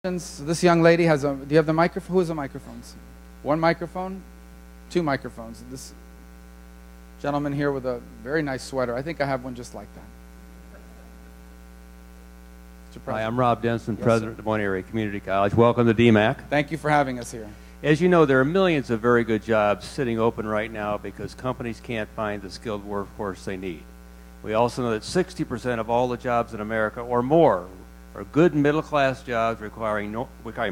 This young lady has a, do you have the microphone? Who has the microphones? One microphone? Two microphones. This gentleman here with a very nice sweater. I think I have one just like that. Hi, I'm Rob Denson, Yes, President sir. of Moines Area Community College. Welcome to DMAC. Thank you for having us here. As you know, there are millions of very good jobs sitting open right now because companies can't find the skilled workforce they need. We also know that 60% of all the jobs in America or more are good middle-class jobs requiring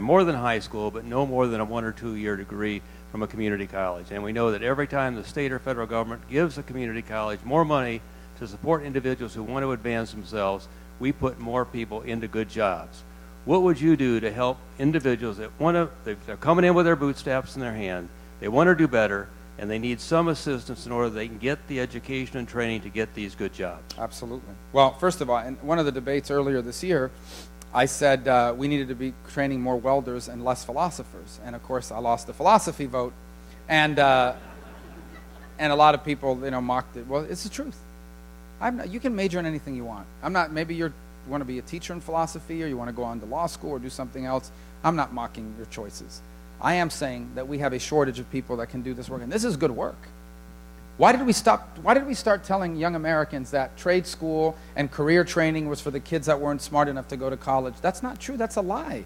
more than high school, but no more than a 1 or 2 year degree from a community college. And we know that every time the state or federal government gives a community college more money to support individuals who want to advance themselves, we put more people into good jobs. What would you do to help individuals that they're coming in with their bootstraps in their hand, they want to do better, and they need some assistance in order they can get the education and training to get these good jobs? Absolutely. Well, first of all, in one of the debates earlier this year, I said we needed to be training more welders and less philosophers. And of course, I lost the philosophy vote. And a lot of people, mocked it. Well, it's the truth. You can major in anything you want. Maybe you want to be a teacher in philosophy, or you want to go on to law school or do something else. I'm not mocking your choices. I am saying that we have a shortage of people that can do this work, and this is good work. Why did we start telling young Americans that trade school and career training was for the kids that weren't smart enough to go to college? That's not true. That's a lie.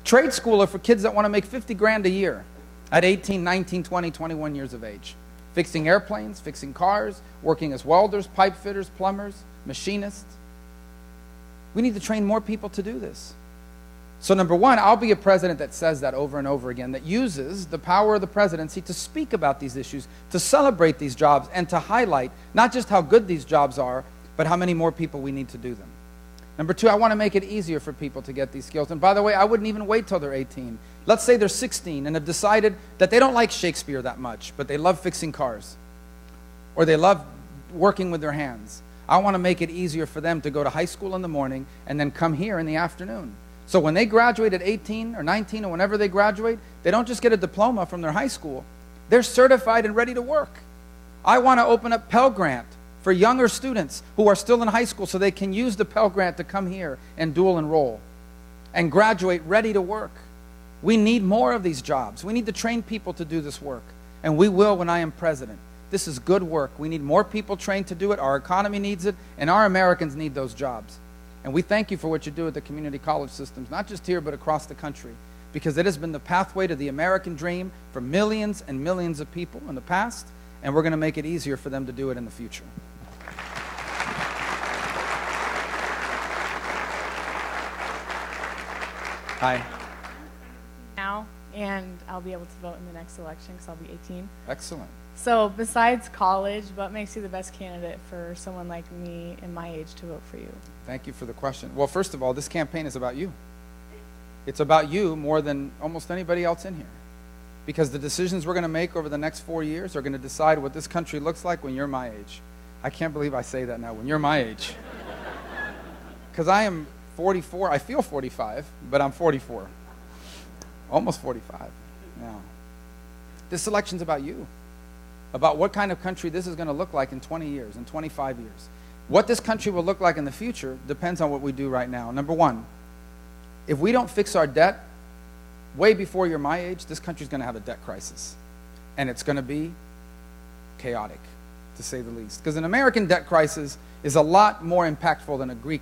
Trade school are for kids that want to make 50 grand a year at 18, 19, 20, 21 years of age. Fixing airplanes, fixing cars, working as welders, pipe fitters, plumbers, machinists. We need to train more people to do this. So number one, I'll be a president that says that over and over again, that uses the power of the presidency to speak about these issues, to celebrate these jobs, and to highlight not just how good these jobs are, but how many more people we need to do them. Number two, I want to make it easier for people to get these skills. And by the way, I wouldn't even wait till they're 18. Let's say they're 16 and have decided that they don't like Shakespeare that much, but they love fixing cars, or they love working with their hands. I want to make it easier for them to go to high school in the morning and then come here in the afternoon. So when they graduate at 18 or 19 or whenever they graduate, they don't just get a diploma from their high school. They're certified and ready to work. I want to open up Pell Grant for younger students who are still in high school so they can use the Pell Grant to come here and dual enroll and graduate ready to work. We need more of these jobs. We need to train people to do this work, and we will when I am president. This is good work. We need more people trained to do it. Our economy needs it, and our Americans need those jobs. And we thank you for what you do at the community college systems, not just here, but across the country, because it has been the pathway to the American dream for millions and millions of people in the past, and we're going to make it easier for them to do it in the future. Hi. Now, and I'll be able to vote in the next election because I'll be 18. Excellent. So besides college, what makes you the best candidate for someone like me in my age to vote for you? Thank you for the question. Well, first of all, this campaign is about you. It's about you more than almost anybody else in here. Because the decisions we're going to make over the next 4 years are going to decide what this country looks like when you're my age. I can't believe I say that now, when you're my age. Because I am 44. I feel 45, but I'm 44. Almost 45 now. This election's about you. About what kind of country this is going to look like in 20 years, in 25 years. What this country will look like in the future depends on what we do right now. Number one, if we don't fix our debt way before you're my age, this country's going to have a debt crisis. And it's going to be chaotic, to say the least. Because an American debt crisis is a lot more impactful than a Greek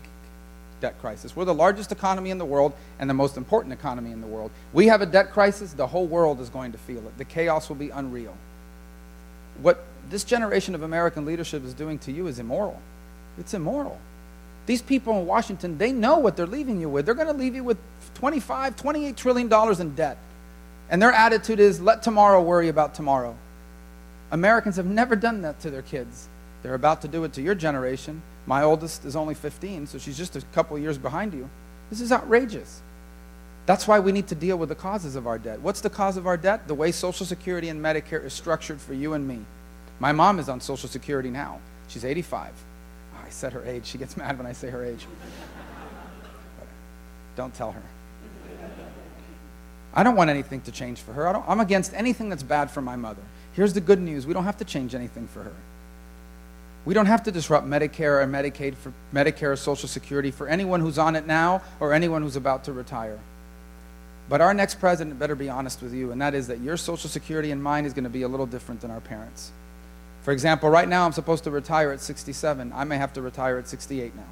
debt crisis. We're the largest economy in the world and the most important economy in the world. We have a debt crisis, the whole world is going to feel it. The chaos will be unreal. What this generation of American leadership is doing to you is immoral. It's immoral. These people in Washington, they know what they're leaving you with. They're going to leave you with $28 trillion in debt. And their attitude is, let tomorrow worry about tomorrow. Americans have never done that to their kids. They're about to do it to your generation. My oldest is only 15, so she's just a couple of years behind you. This is outrageous. That's why we need to deal with the causes of our debt. What's the cause of our debt? The way Social Security and Medicare is structured for you and me. My mom is on Social Security now. She's 85. Oh, I said her age. She gets mad when I say her age. But don't tell her. I don't want anything to change for her. I'm against anything that's bad for my mother. Here's the good news. We don't have to change anything for her. We don't have to disrupt Medicare or Medicaid for Medicare or Social Security for anyone who's on it now or anyone who's about to retire. But our next president better be honest with you, and that is that your Social Security and mine is going to be a little different than our parents'. For example, right now I'm supposed to retire at 67. I may have to retire at 68 now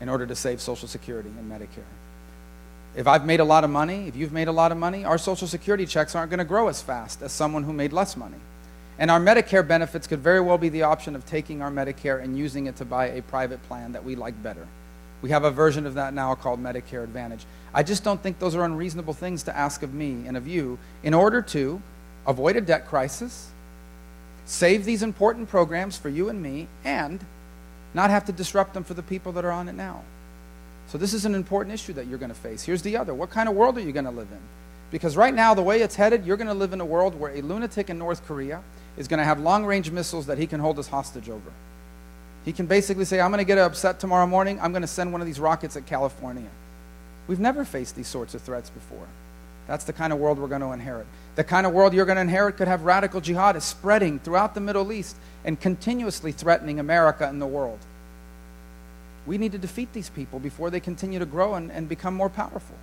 in order to save Social Security and Medicare. If I've made a lot of money, if you've made a lot of money, our Social Security checks aren't going to grow as fast as someone who made less money. And our Medicare benefits could very well be the option of taking our Medicare and using it to buy a private plan that we like better. We have a version of that now called Medicare Advantage. I just don't think those are unreasonable things to ask of me and of you in order to avoid a debt crisis, save these important programs for you and me, and not have to disrupt them for the people that are on it now. So this is an important issue that you're going to face. Here's the other. What kind of world are you going to live in? Because right now, the way it's headed, you're going to live in a world where a lunatic in North Korea is going to have long-range missiles that he can hold us hostage over. He can basically say, I'm going to get upset tomorrow morning. I'm going to send one of these rockets at California. We've never faced these sorts of threats before. That's the kind of world we're going to inherit. The kind of world you're going to inherit could have radical jihadists spreading throughout the Middle East and continuously threatening America and the world. We need to defeat these people before they continue to grow and become more powerful.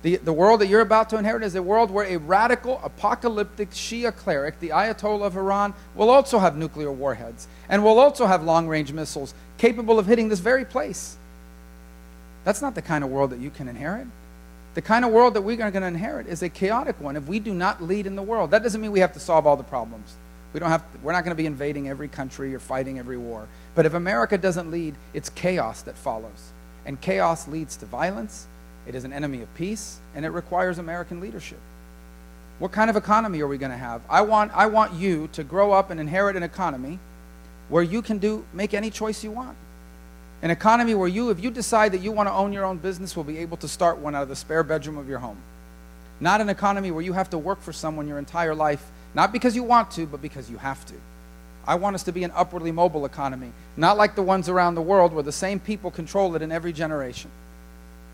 The world that you're about to inherit is a world where a radical, apocalyptic Shia cleric, the Ayatollah of Iran, will also have nuclear warheads and will also have long-range missiles capable of hitting this very place. That's not the kind of world that you can inherit. The kind of world that we're going to inherit is a chaotic one if we do not lead in the world. That doesn't mean we have to solve all the problems. We're not going to be invading every country or fighting every war. But if America doesn't lead, it's chaos that follows. And chaos leads to violence. It is an enemy of peace, and it requires American leadership. What kind of economy are we going to have? I want you to grow up and inherit an economy where you can make any choice you want. An economy where if you decide that you want to own your own business, will be able to start one out of the spare bedroom of your home. Not an economy where you have to work for someone your entire life, not because you want to, but because you have to. I want us to be an upwardly mobile economy, not like the ones around the world where the same people control it in every generation.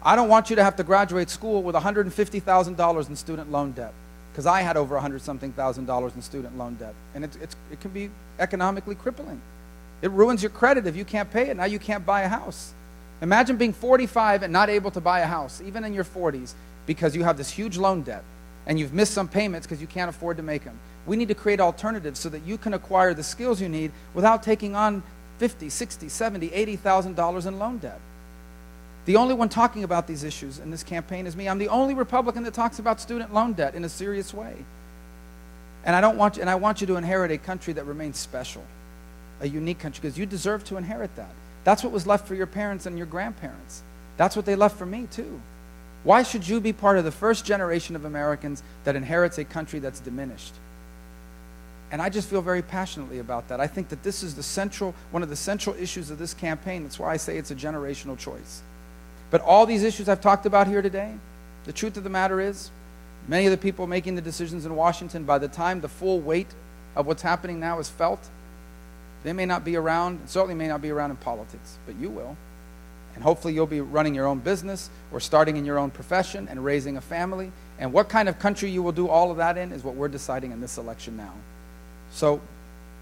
I don't want you to have to graduate school with $150,000 in student loan debt, because I had over $100-something thousand in student loan debt, and it can be economically crippling. It ruins your credit if you can't pay it. Now you can't buy a house. Imagine being 45 and not able to buy a house, even in your 40s, because you have this huge loan debt, and you've missed some payments because you can't afford to make them. We need to create alternatives so that you can acquire the skills you need without taking on $50,000, $60,000, $70,000, $80,000 in loan debt. The only one talking about these issues in this campaign is me. I'm the only Republican that talks about student loan debt in a serious way. And I want you to inherit a country that remains special, a unique country, because you deserve to inherit that. That's what was left for your parents and your grandparents. That's what they left for me too. Why should you be part of the first generation of Americans that inherits a country that's diminished? And I just feel very passionately about that. I think that this is one of the central issues of this campaign. That's why I say it's a generational choice. But all these issues I've talked about here today, the truth of the matter is, many of the people making the decisions in Washington, by the time the full weight of what's happening now is felt, they may not be around, certainly may not be around in politics, but you will. And hopefully you'll be running your own business or starting in your own profession and raising a family. And what kind of country you will do all of that in is what we're deciding in this election now. So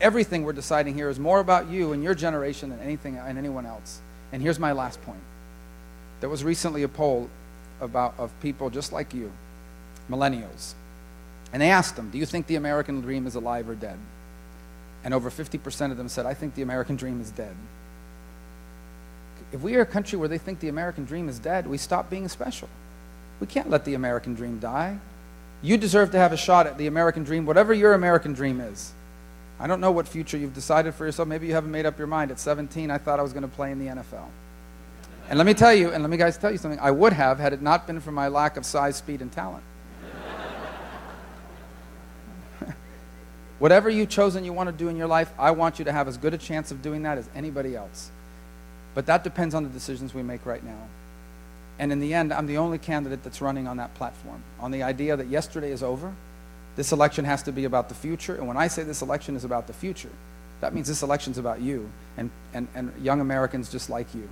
everything we're deciding here is more about you and your generation than anyone else. And here's my last point. There was recently a poll of people just like you, millennials. And they asked them, do you think the American dream is alive or dead? And over 50% of them said, I think the American dream is dead. If we are a country where they think the American dream is dead, we stop being special. We can't let the American dream die. You deserve to have a shot at the American dream, whatever your American dream is. I don't know what future you've decided for yourself. Maybe you haven't made up your mind. At 17, I thought I was going to play in the NFL. And let me tell you something. I would have, had it not been for my lack of size, speed, and talent. Whatever you've chosen you want to do in your life, I want you to have as good a chance of doing that as anybody else. But that depends on the decisions we make right now. And in the end, I'm the only candidate that's running on that platform, on the idea that yesterday is over. This election has to be about the future. And when I say this election is about the future, that means this election's about you and young Americans just like you.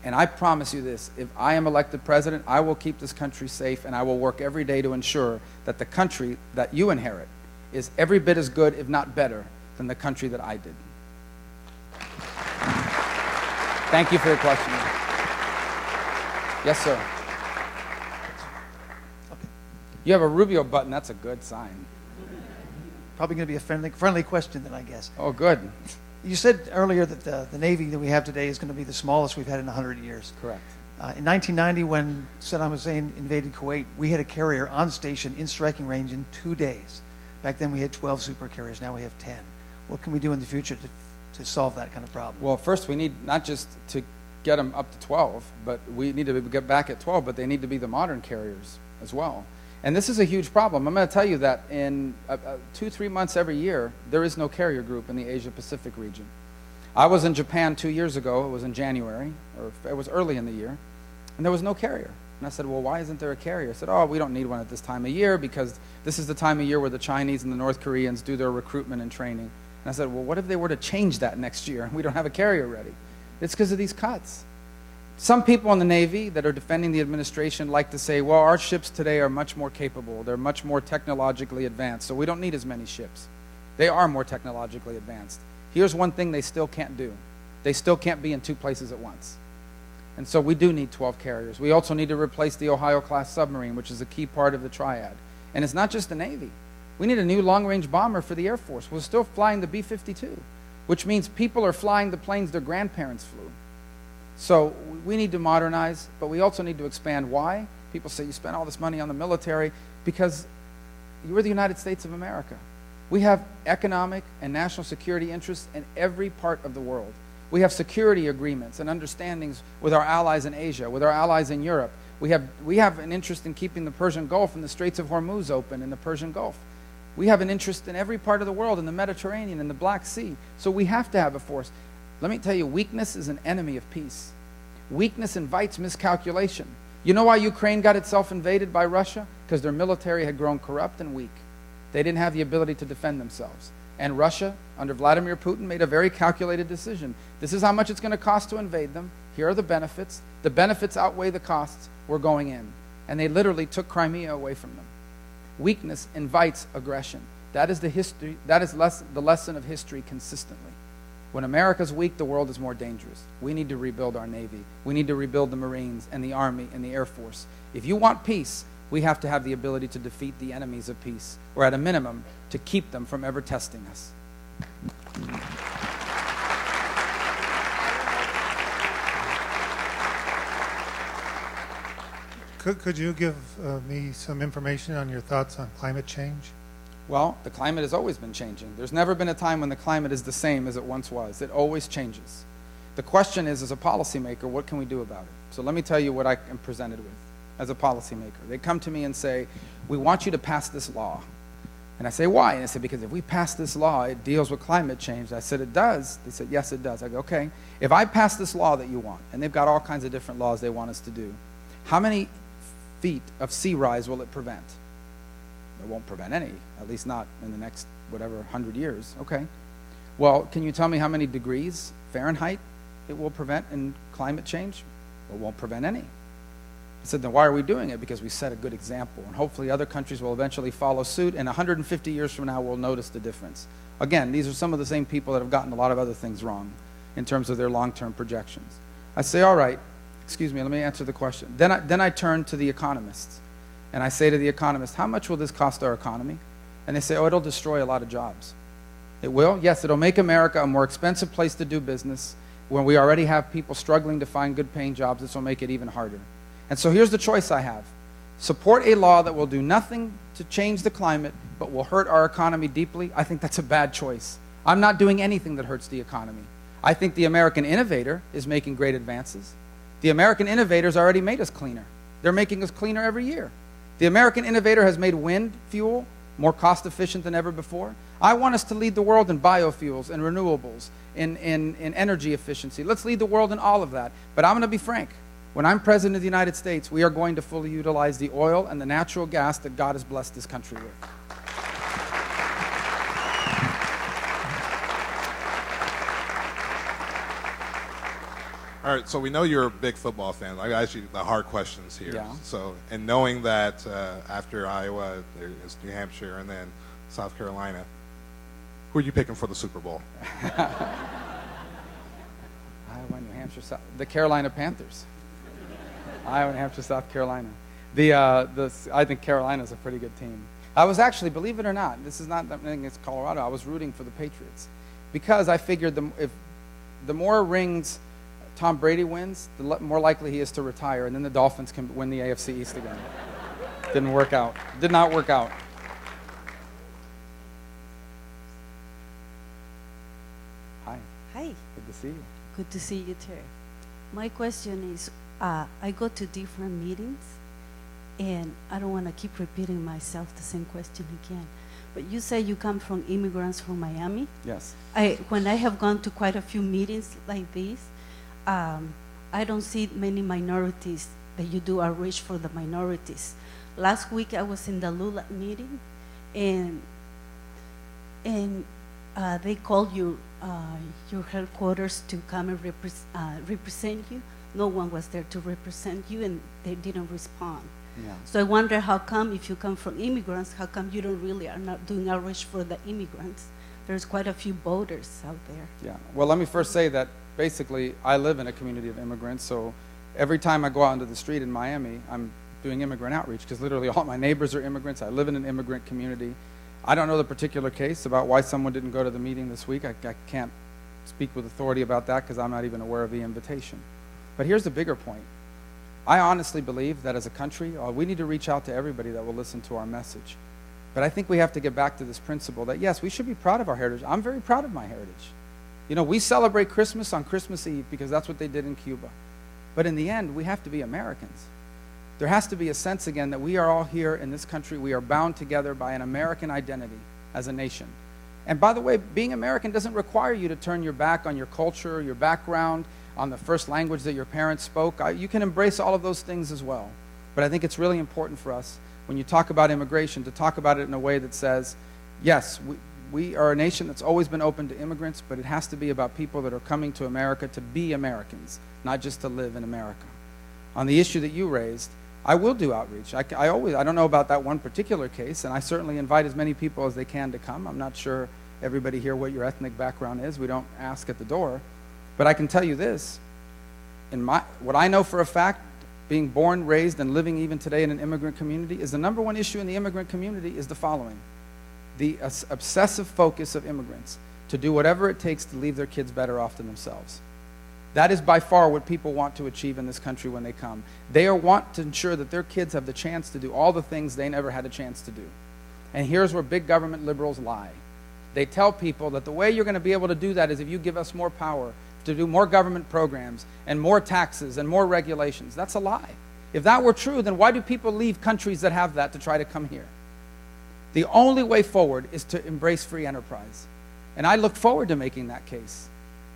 And I promise you this, if I am elected president, I will keep this country safe, and I will work every day to ensure that the country that you inherit is every bit as good, if not better, than the country that I did. Thank you for your question. Yes, sir. You have a Rubio button. That's a good sign. Probably going to be a friendly question then, I guess. Oh, good. You said earlier that the Navy that we have today is going to be the smallest we've had in 100 years. Correct. In 1990, when Saddam Hussein invaded Kuwait, we had a carrier on station in striking range in 2 days. Back then we had 12 super carriers. Now we have 10. What can we do in the future to solve that kind of problem? Well, first we need not just to get them up to 12, but we need to get back at 12, but they need to be the modern carriers as well. And this is a huge problem. I'm going to tell you that in 2-3 months every year, there is no carrier group in the Asia-Pacific region. I was in Japan 2 years ago. It was in January, or it was early in the year, and there was no carrier. And I said, well, why isn't there a carrier? I said, oh, we don't need one at this time of year because this is the time of year where the Chinese and the North Koreans do their recruitment and training. And I said, well, what if they were to change that next year and we don't have a carrier ready? It's because of these cuts. Some people in the Navy that are defending the administration like to say, well, our ships today are much more capable. They're much more technologically advanced, so we don't need as many ships. They are more technologically advanced. Here's one thing they still can't do. They still can't be in 2 places at once. And so we do need 12 carriers. We also need to replace the Ohio-class submarine, which is a key part of the triad. And it's not just the Navy. We need a new long-range bomber for the Air Force. We're still flying the B-52, which means people are flying the planes their grandparents flew. So we need to modernize, but we also need to expand. Why? People say you spend all this money on the military because you're the United States of America. We have economic and national security interests in every part of the world. We have security agreements and understandings with our allies in Asia, with our allies in Europe. We have an interest in keeping the Persian Gulf and the Straits of Hormuz open in the Persian Gulf. We have an interest in every part of the world, in the Mediterranean, in the Black Sea. So we have to have a force. Let me tell you, weakness is an enemy of peace. Weakness invites miscalculation. You know why Ukraine got itself invaded by Russia? Because their military had grown corrupt and weak. They didn't have the ability to defend themselves. And Russia, under Vladimir Putin, made a very calculated decision. This is how much it's going to cost to invade them. Here are the benefits. The benefits outweigh the costs. We're going in. And they literally took Crimea away from them. Weakness invites aggression. That is the history. That is the lesson of history consistently. When America's weak, the world is more dangerous. We need to rebuild our Navy. We need to rebuild the Marines and the Army and the Air Force. If you want peace, we have to have the ability to defeat the enemies of peace, or at a minimum, to keep them from ever testing us. Could you give me some information on your thoughts on climate change? Well, the climate has always been changing. There's never been a time when the climate is the same as it once was. It always changes. The question is, as a policymaker, what can we do about it? So let me tell you what I am presented with as a policymaker. They come to me and say, we want you to pass this law. And I say, why? And they say, because if we pass this law, it deals with climate change. I said, it does? They said, yes, it does. I go, okay. If I pass this law that you want, and they've got all kinds of different laws they want us to do, how many feet of sea rise will it prevent? It won't prevent any, at least not in the next, 100 years. Okay. Well, can you tell me how many degrees Fahrenheit it will prevent in climate change? Well, it won't prevent any. I said, then why are we doing it? Because we set a good example, and hopefully other countries will eventually follow suit, and 150 years from now we'll notice the difference. Again, these are some of the same people that have gotten a lot of other things wrong in terms of their long-term projections. I say, all right, excuse me, let me answer the question. Then I turn to the economists, and I say to the economists, how much will this cost our economy? And they say, oh, it'll destroy a lot of jobs. It will? Yes, it'll make America a more expensive place to do business. When we already have people struggling to find good paying jobs, this will make it even harder. And so here's the choice I have. Support a law that will do nothing to change the climate, but will hurt our economy deeply. I think that's a bad choice. I'm not doing anything that hurts the economy. I think the American innovator is making great advances. The American innovators already made us cleaner. They're making us cleaner every year. The American innovator has made wind fuel more cost efficient than ever before. I want us to lead the world in biofuels and renewables, in energy efficiency. Let's lead the world in all of that. But I'm going to be frank. When I'm president of the United States, we are going to fully utilize the oil and the natural gas that God has blessed this country with. All right, so we know you're a big football fan. I ask you the hard questions here. Yeah. So, and knowing that after Iowa, there's New Hampshire and then South Carolina, who are you picking for the Super Bowl? Iowa, New Hampshire, the Carolina Panthers. Iowa, New Hampshire, South Carolina. I think Carolina's a pretty good team. I was actually, believe it or not, this is not anything against Colorado. I was rooting for the Patriots because I figured if the more rings Tom Brady wins, the more likely he is to retire, and then the Dolphins can win the AFC East again. Didn't work out. Did not work out. Hi. Hi, Good to see you. good to see you too. My question is, I go to different meetings, and I don't want to keep repeating myself the same question again. But you say you come from immigrants from Miami. Yes. When I have gone to quite a few meetings like these, I don't see many minorities that you do outreach for the minorities. Last week I was in the LULAC meeting, and they called you, your headquarters to come and represent you. No one was there to represent you, and they didn't respond. Yeah. So I wonder how come, if you come from immigrants, how come you don't really are not doing outreach for the immigrants? There's quite a few voters out there. Yeah. Well, let me first say that basically I live in a community of immigrants, so every time I go out into the street in Miami, I'm doing immigrant outreach because literally all my neighbors are immigrants. I live in an immigrant community. I don't know the particular case about why someone didn't go to the meeting this week. I can't speak with authority about that because I'm not even aware of the invitation. But here's the bigger point. I honestly believe that as a country, we need to reach out to everybody that will listen to our message. But I think we have to get back to this principle that, yes, we should be proud of our heritage. I'm very proud of my heritage. You know, we celebrate Christmas on Christmas Eve because that's what they did in Cuba. But in the end, we have to be Americans. There has to be a sense again that we are all here in this country. We are bound together by an American identity as a nation. And by the way, being American doesn't require you to turn your back on your culture, your background, on the first language that your parents spoke. You can embrace all of those things as well. But I think it's really important for us, when you talk about immigration, to talk about it in a way that says, yes, we are a nation that's always been open to immigrants, but it has to be about people that are coming to America to be Americans, not just to live in America. On the issue that you raised, I will do outreach. I don't know about that one particular case, and I certainly invite as many people as they can to come. I'm not sure everybody here what your ethnic background is. We don't ask at the door. But I can tell you this, what I know for a fact, being born, raised, and living even today in an immigrant community, is the number one issue in the immigrant community is the following. The obsessive focus of immigrants to do whatever it takes to leave their kids better off than themselves. That is by far what people want to achieve in this country when they come. They want to ensure that their kids have the chance to do all the things they never had a chance to do. And here's where big government liberals lie. They tell people that the way you're going to be able to do that is if you give us more power to do more government programs and more taxes and more regulations. That's a lie. If that were true, then why do people leave countries that have that to try to come here? The only way forward is to embrace free enterprise. And I look forward to making that case.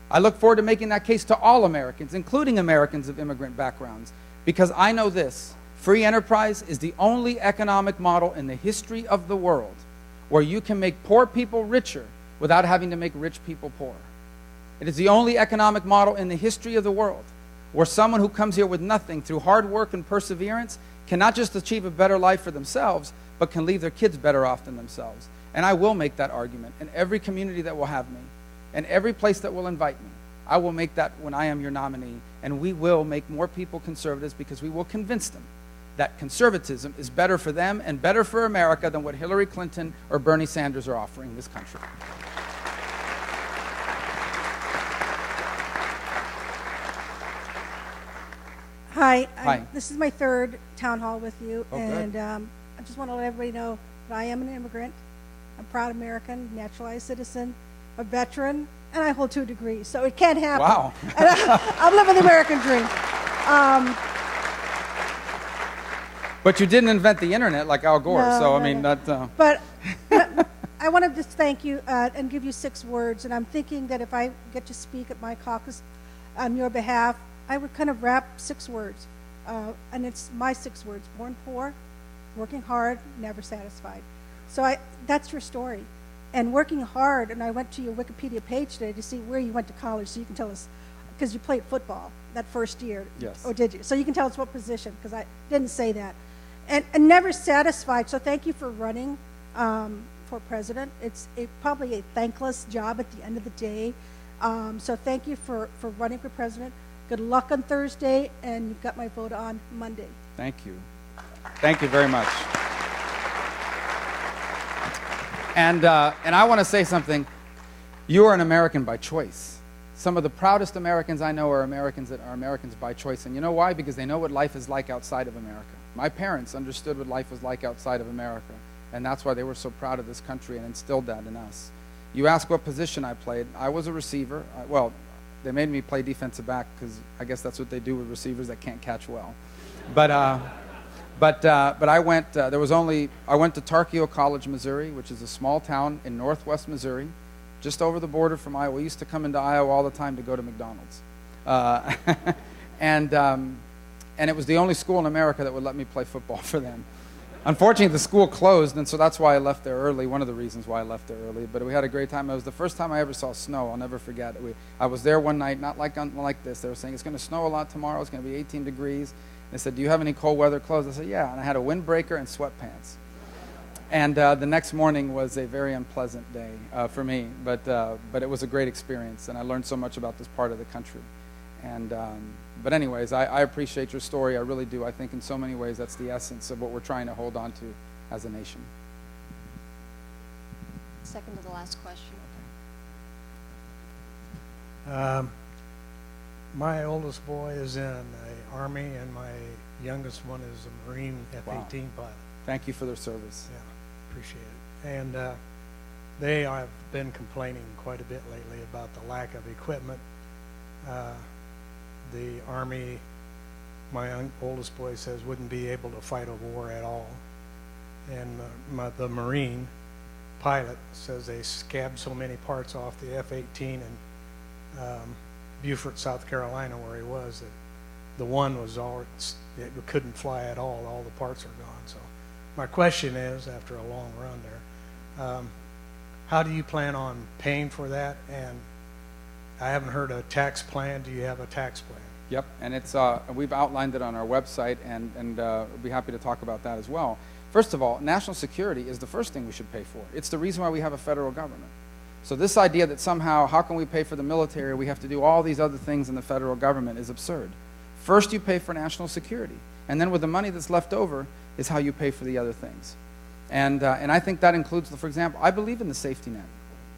I look forward to making that case to all Americans, including Americans of immigrant backgrounds, because I know this: free enterprise is the only economic model in the history of the world where you can make poor people richer without having to make rich people poor. It is the only economic model in the history of the world where someone who comes here with nothing through hard work and perseverance can not just achieve a better life for themselves, but can leave their kids better off than themselves. And I will make that argument in every community that will have me, and every place that will invite me. I will make that when I am your nominee, and we will make more people conservatives because we will convince them that conservatism is better for them and better for America than what Hillary Clinton or Bernie Sanders are offering this country. Hi. Hi. This is my third town hall with you, Oh, and good. I just want to let everybody know that I am an immigrant, a proud American, naturalized citizen, a veteran, and I hold 2 degrees, so it can't happen. Wow. And I'm living the American dream. But you didn't invent the internet like Al Gore, No, so I no, mean, no. that... But I want to just thank you and give you 6 words, and I'm thinking that if I get to speak at my caucus on your behalf, I would kind of wrap 6 words, and it's my 6 words: born poor, working hard, never satisfied. So that's your story. And working hard, and I went to your Wikipedia page today to see where you went to college, so you can tell us, because you played football that first year. Yes. Or did you? So you can tell us what position, because I didn't say that. And never satisfied, so thank you for running for president. It's probably a thankless job at the end of the day. So thank you for running for president. Good luck on Thursday, and you've got my vote on Monday. Thank you. Thank you very much. And I want to say something. You are an American by choice. Some of the proudest Americans I know are Americans that are Americans by choice. And you know why? Because they know what life is like outside of America. My parents understood what life was like outside of America. And that's why they were so proud of this country and instilled that in us. You ask what position I played. I was a receiver. Well, they made me play defensive back because I guess that's what they do with receivers that can't catch well. But I went. I went to Tarkio College, Missouri, which is a small town in northwest Missouri, just over the border from Iowa. We used to come into Iowa all the time to go to McDonald's, and it was the only school in America that would let me play football for them. Unfortunately, the school closed, and so that's why I left there early, one of the reasons why I left there early. But we had a great time. It was the first time I ever saw snow. I'll never forget it. I was there one night, not like this. They were saying, it's going to snow a lot tomorrow. It's going to be 18 degrees. They said, do you have any cold weather clothes? I said, yeah. And I had a windbreaker and sweatpants. And the next morning was a very unpleasant day for me. But it was a great experience, and I learned so much about this part of the country. But anyways, I appreciate your story. I really do. I think in so many ways that's the essence of what we're trying to hold on to as a nation. Second to the last question. My oldest boy is in the Army, and my youngest one is a Marine F-18 pilot. Thank you for their service. Yeah, appreciate it. And they have been complaining quite a bit lately about the lack of equipment. The Army, my oldest boy says, wouldn't be able to fight a war at all. And the Marine pilot says they scabbed so many parts off the F-18 in Beaufort, South Carolina, where he was, that the one was it couldn't fly at all the parts are gone. So my question is, after a long run there, how do you plan on paying for that? And I haven't heard a tax plan. Do you have a tax plan? Yep, and it's we've outlined it on our website, and we'll be happy to talk about that as well. First of all, national security is the first thing we should pay for. It's the reason why we have a federal government. So this idea that somehow, how can we pay for the military, we have to do all these other things in the federal government is absurd. First you pay for national security, and then with the money that's left over is how you pay for the other things. And I think that includes, for example, I believe in the safety net.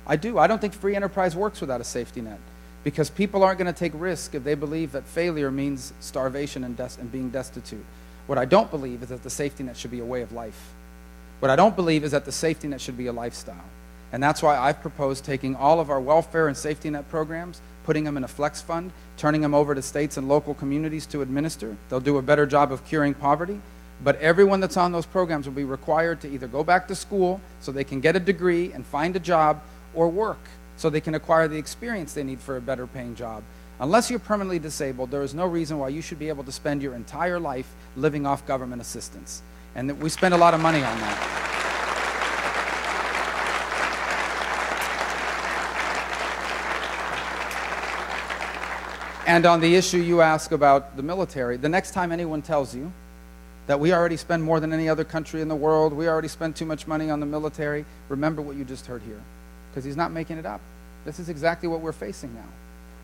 I do. I don't think free enterprise works without a safety net, because people aren't going to take risk if they believe that failure means starvation and being destitute. What I don't believe is that the safety net should be a way of life. What I don't believe is that the safety net should be a lifestyle. And that's why I've proposed taking all of our welfare and safety net programs, putting them in a flex fund, turning them over to states and local communities to administer. They'll do a better job of curing poverty. But everyone that's on those programs will be required to either go back to school so they can get a degree and find a job, or work so they can acquire the experience they need for a better paying job. Unless you're permanently disabled, there is no reason why you should be able to spend your entire life living off government assistance. And that we spend a lot of money on that. And on the issue you ask about the military, the next time anyone tells you that we already spend more than any other country in the world, we already spend too much money on the military, remember what you just heard here, because he's not making it up. This is exactly what we're facing now,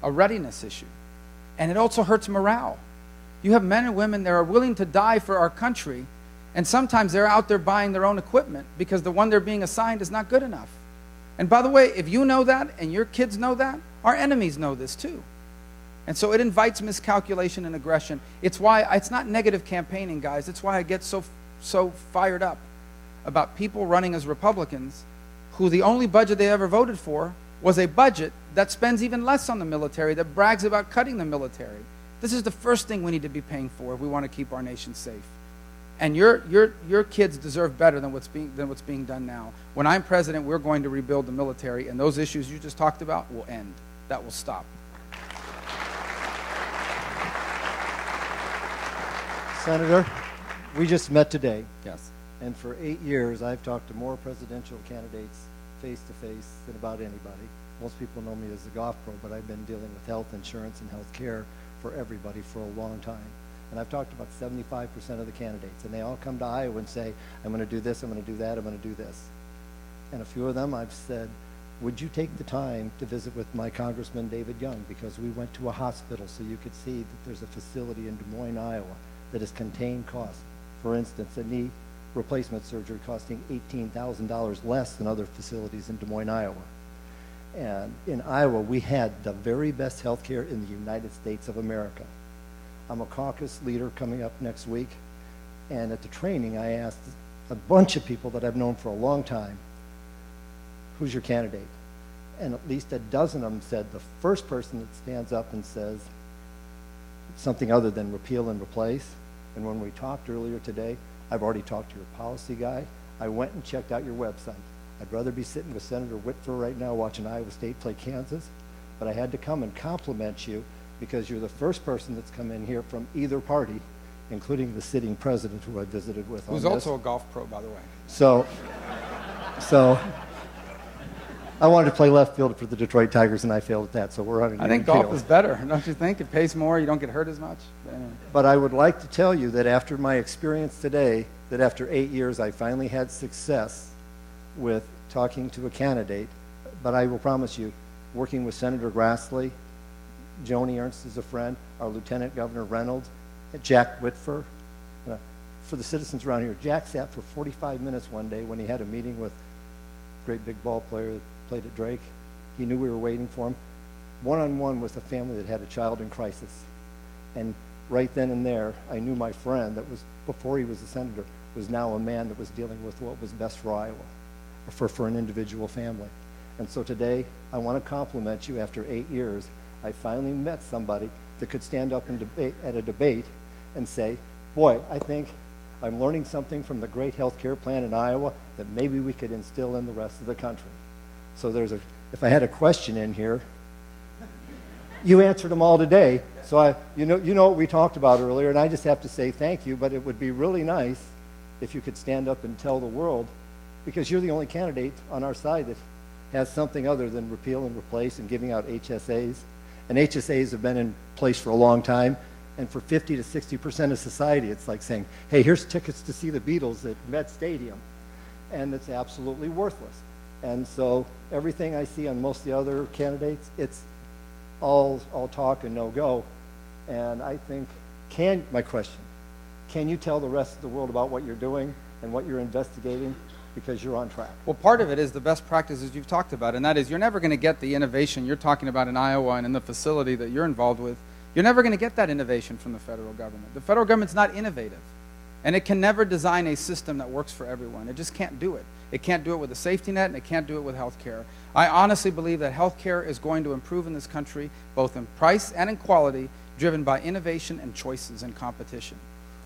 a readiness issue. And it also hurts morale. You have men and women that are willing to die for our country, and sometimes they're out there buying their own equipment because the one they're being assigned is not good enough. And by the way, if you know that and your kids know that, our enemies know this too. And so it invites miscalculation and aggression. It's why it's not negative campaigning, guys. It's why I get so fired up about people running as Republicans who the only budget they ever voted for was a budget that spends even less on the military, that brags about cutting the military. This is the first thing we need to be paying for if we want to keep our nation safe. And your kids deserve better than what's being done now. When I'm president, we're going to rebuild the military, and those issues you just talked about will end. That will stop. Senator, we just met today. Yes. And for 8 years, I've talked to more presidential candidates face-to-face than about anybody. Most people know me as the golf pro, but I've been dealing with health insurance and health care for everybody for a long time. And I've talked to about 75% of the candidates, and they all come to Iowa and say, I'm going to do this, I'm going to do that, I'm going to do this. And a few of them I've said, would you take the time to visit with my Congressman David Young, because we went to a hospital so you could see that there's a facility in Des Moines, Iowa that has contained costs For instance, a knee replacement surgery costing $18,000 less than other facilities in Des Moines, Iowa. And in Iowa, we had the very best health care in the United States of America. I'm a caucus leader coming up next week, and at the training, I asked a bunch of people that I've known for a long time, who's your candidate? And at least a dozen of them said the first person that stands up and says something other than repeal and replace. And when we talked earlier today, I've already talked to your policy guy. I went and checked out your website. I'd rather be sitting with Senator Whitfer right now watching Iowa State play Kansas, but I had to come and compliment you because you're the first person that's come in here from either party, including the sitting president who I visited with. Who's also a golf pro, by the way. So I wanted to play left field for the Detroit Tigers, and I failed at that, so we're on an I think golf is better, don't you think? It pays more, you don't get hurt as much. But anyway. But I would like to tell you that after my experience today, that after 8 years, I finally had success with talking to a candidate. But I will promise you, working with Senator Grassley, Joni Ernst is a friend, our Lieutenant Governor Reynolds, Jack Whitfer. For the citizens around here, Jack sat for 45 minutes one day when he had a meeting with a great big ball player that played at Drake. He knew we were waiting for him. One-on-one with a family that had a child in crisis. And right then and there, I knew my friend that was, before he was a senator, was now a man that was dealing with what was best for Iowa, or for an individual family. And so today, I want to compliment you. After 8 years, I finally met somebody that could stand up and debate, at a debate and say, boy, I think I'm learning something from the great health care plan in Iowa that maybe we could instill in the rest of the country. So if I had a question in here, you answered them all today. So you know what we talked about earlier, and I just have to say thank you, but it would be really nice if you could stand up and tell the world, because you're the only candidate on our side that has something other than repeal and replace and giving out HSAs. And HSAs have been in place for a long time, and for 50 to 60% of society, it's like saying, hey, here's tickets to see the Beatles at Met Stadium, and it's absolutely worthless. And so everything I see on most of the other candidates, it's all talk and no go. And I think, my question, can you tell the rest of the world about what you're doing and what you're investigating? Because you're on track. Well, part of it is the best practices you've talked about, and that is you're never going to get the innovation you're talking about in Iowa and in the facility that you're involved with. You're never going to get that innovation from the federal government. The federal government's not innovative, and it can never design a system that works for everyone. It just can't do it. It can't do it with a safety net, and it can't do it with health care. I honestly believe that health care is going to improve in this country, both in price and in quality, driven by innovation and choices and competition.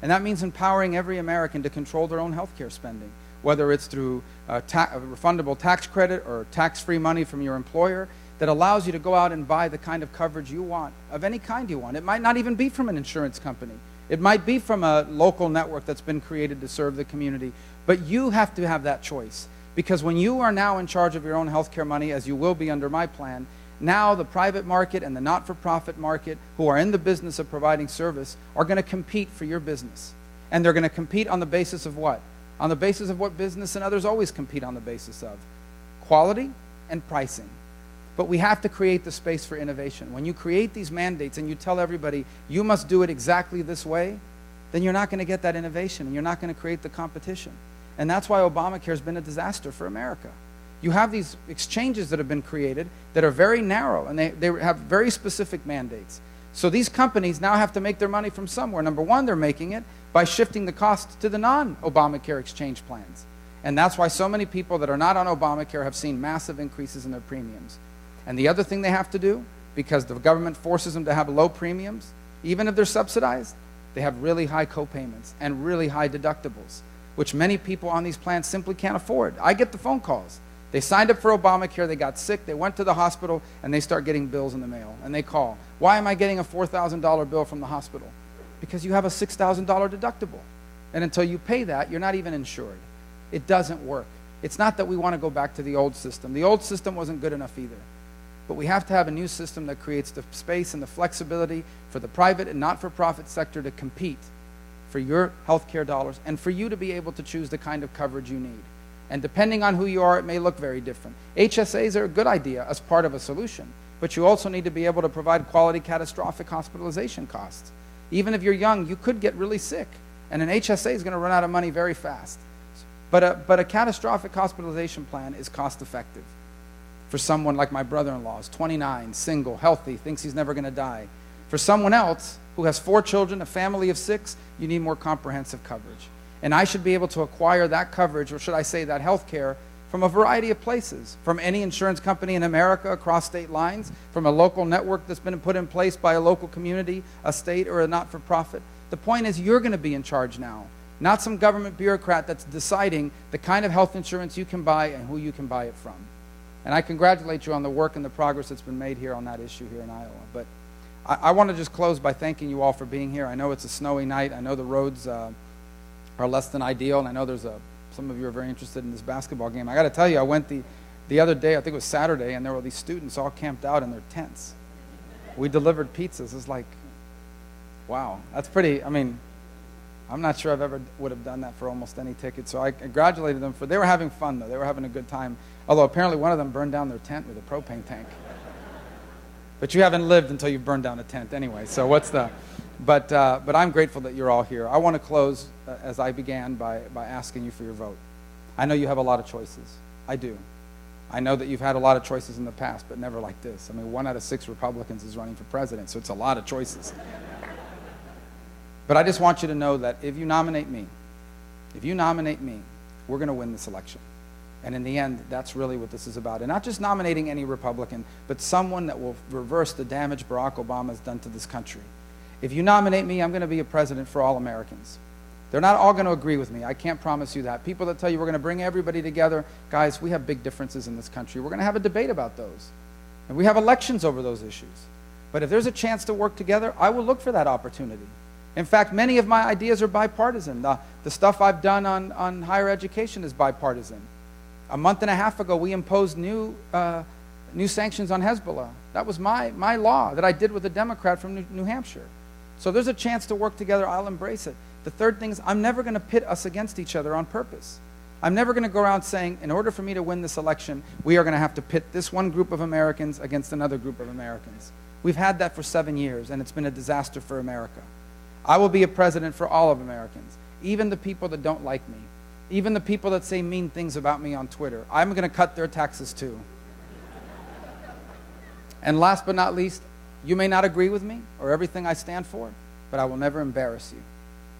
And that means empowering every American to control their own health care spending, whether it's through a refundable tax credit or tax-free money from your employer that allows you to go out and buy the kind of coverage you want, of any kind you want. It might not even be from an insurance company. It might be from a local network that's been created to serve the community. But you have to have that choice, because when you are now in charge of your own health care money, as you will be under my plan, now the private market and the not-for-profit market, who are in the business of providing service, are going to compete for your business. And they're going to compete on the basis of what? On the basis of what business and others always compete on the basis of: quality and pricing. But we have to create the space for innovation. When you create these mandates and you tell everybody, you must do it exactly this way, then you're not going to get that innovation, and you're not going to create the competition. And that's why Obamacare has been a disaster for America. You have these exchanges that have been created that are very narrow, and they have very specific mandates. So these companies now have to make their money from somewhere. Number one, they're making it by shifting the cost to the non-Obamacare exchange plans. And that's why so many people that are not on Obamacare have seen massive increases in their premiums. And the other thing they have to do, because the government forces them to have low premiums, even if they're subsidized, they have really high co-payments and really high deductibles, which many people on these plans simply can't afford. I get the phone calls. They signed up for Obamacare, they got sick, they went to the hospital, and they start getting bills in the mail. And they call, why am I getting a $4,000 bill from the hospital? Because you have a $6,000 deductible. And until you pay that, you're not even insured. It doesn't work. It's not that we want to go back to the old system. The old system wasn't good enough either. But we have to have a new system that creates the space and the flexibility for the private and not-for-profit sector to compete for your health care dollars and for you to be able to choose the kind of coverage you need. And depending on who you are, it may look very different. HSAs are a good idea as part of a solution, but you also need to be able to provide quality catastrophic hospitalization costs. Even if you're young, you could get really sick. And an HSA is going to run out of money very fast. But a catastrophic hospitalization plan is cost effective. For someone like my brother-in-law, is 29, single, healthy, thinks he's never going to die. For someone else who has 4 children, a family of 6, you need more comprehensive coverage. And I should be able to acquire that coverage, or should I say that health care, from a variety of places, from any insurance company in America across state lines, from a local network that's been put in place by a local community, a state, or a not-for-profit. The point is, you're going to be in charge now, not some government bureaucrat that's deciding the kind of health insurance you can buy and who you can buy it from. And I congratulate you on the work and the progress that's been made here on that issue here in Iowa. But I want to just close by thanking you all for being here. I know it's a snowy night. I know the roads are less than ideal, and I know some of you are very interested in this basketball game. I got to tell you, I went the other day, I think it was Saturday, and there were these students all camped out in their tents. We delivered pizzas. It's like, wow, that's pretty. I mean, I'm not sure I've ever would have done that for almost any ticket. So I congratulated them they were having fun though. They were having a good time. Although apparently one of them burned down their tent with a propane tank. But you haven't lived until you've burned down a tent anyway. So but I'm grateful that you're all here. I want to close as I began by asking you for your vote. I know you have a lot of choices. I do. I know that you've had a lot of choices in the past, but never like this. I mean, 1 out of 6 Republicans is running for president, so it's a lot of choices. But I just want you to know that if you nominate me, we're going to win this election. And in the end, that's really what this is about. And not just nominating any Republican, but someone that will reverse the damage Barack Obama has done to this country. If you nominate me, I'm going to be a president for all Americans. They're not all going to agree with me. I can't promise you that. People that tell you we're going to bring everybody together, guys, we have big differences in this country. We're going to have a debate about those. And we have elections over those issues. But if there's a chance to work together, I will look for that opportunity. In fact, many of my ideas are bipartisan. The stuff I've done on higher education is bipartisan. A month and a half ago, we imposed new sanctions on Hezbollah. That was my law that I did with a Democrat from New Hampshire. So there's a chance to work together. I'll embrace it. The third thing is I'm never going to pit us against each other on purpose. I'm never going to go around saying, in order for me to win this election, we are going to have to pit this one group of Americans against another group of Americans. We've had that for 7 years, and it's been a disaster for America. I will be a president for all of Americans, even the people that don't like me, even the people that say mean things about me on Twitter. I'm going to cut their taxes too. And last but not least, you may not agree with me or everything I stand for, but I will never embarrass you.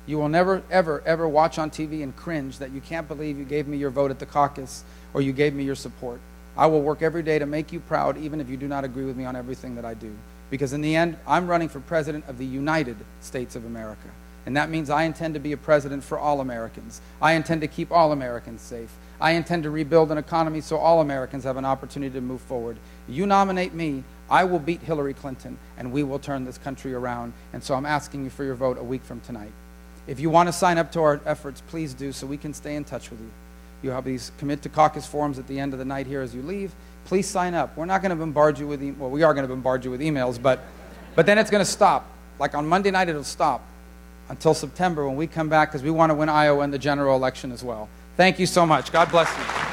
You will never, ever, ever watch on TV and cringe that you can't believe you gave me your vote at the caucus or you gave me your support. I will work every day to make you proud, even if you do not agree with me on everything that I do. Because in the end, I'm running for president of the United States of America. And that means I intend to be a president for all Americans. I intend to keep all Americans safe. I intend to rebuild an economy so all Americans have an opportunity to move forward. You nominate me, I will beat Hillary Clinton, and we will turn this country around. And so I'm asking you for your vote a week from tonight. If you want to sign up to our efforts, please do so we can stay in touch with you. You have these commit to caucus forms at the end of the night here as you leave. Please sign up. We're not going to bombard you with, well, we are going to bombard you with emails, but then it's going to stop. Like on Monday night, it'll stop until September when we come back because we want to win Iowa and the general election as well. Thank you so much. God bless you.